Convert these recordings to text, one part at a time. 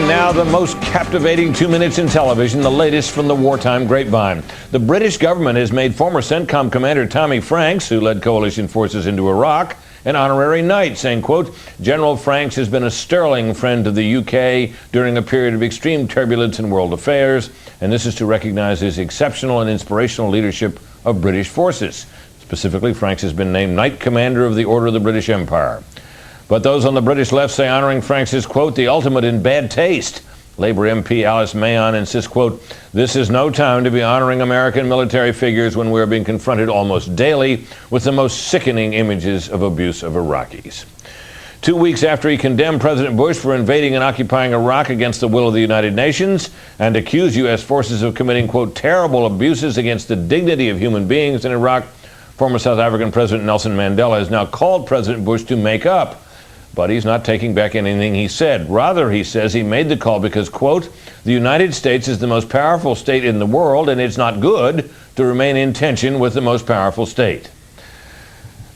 And now the most captivating 2 minutes in television, the latest from the wartime grapevine. The British government has made former CENTCOM commander Tommy Franks, who led coalition forces into Iraq, an honorary knight, saying, quote, General Franks has been a sterling friend to the UK during a period of extreme turbulence in world affairs, and this is to recognize his exceptional and inspirational leadership of British forces. Specifically, Franks has been named Knight Commander of the Order of the British Empire. But those on the British left say honoring Franks is, quote, the ultimate in bad taste. Labour MP Alice Mahon insists, quote, this is no time to be honoring American military figures when we are being confronted almost daily with the most sickening images of abuse of Iraqis. 2 weeks after he condemned President Bush for invading and occupying Iraq against the will of the United Nations and accused U.S. forces of committing, quote, terrible abuses against the dignity of human beings in Iraq, former South African President Nelson Mandela has now called President Bush to make up. But he's not taking back anything he said. Rather, he says he made the call because, quote, the United States is the most powerful state in the world, and it's not good to remain in tension with the most powerful state.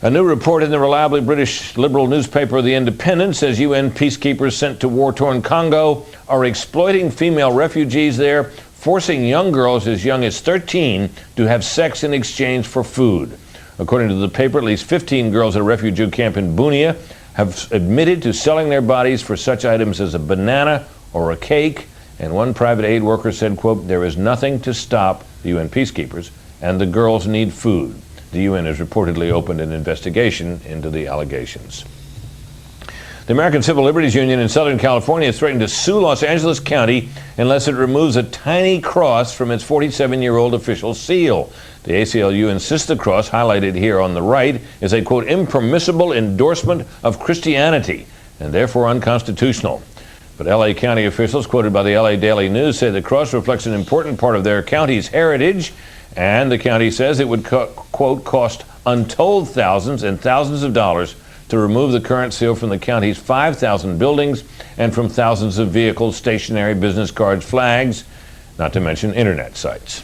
A new report in the reliably British liberal newspaper The Independent says UN peacekeepers sent to war-torn Congo are exploiting female refugees there, forcing young girls as young as 13 to have sex in exchange for food. According to the paper, at least 15 girls at a refugee camp in Bunia have admitted to selling their bodies for such items as a banana or a cake, and one private aid worker said, quote, there is nothing to stop the UN peacekeepers, and the girls need food. The UN has reportedly opened an investigation into the allegations. The American Civil Liberties Union in Southern California has threatened to sue Los Angeles County unless it removes a tiny cross from its 47-year-old official seal. The ACLU insists the cross, highlighted here on the right, is a, quote, impermissible endorsement of Christianity and therefore unconstitutional. But LA County officials, quoted by the LA Daily News, say the cross reflects an important part of their county's heritage, and the county says it would, quote, cost untold thousands and thousands of dollars to remove the current seal from the county's 5,000 buildings and from thousands of vehicles, stationery, business cards, flags, not to mention internet sites.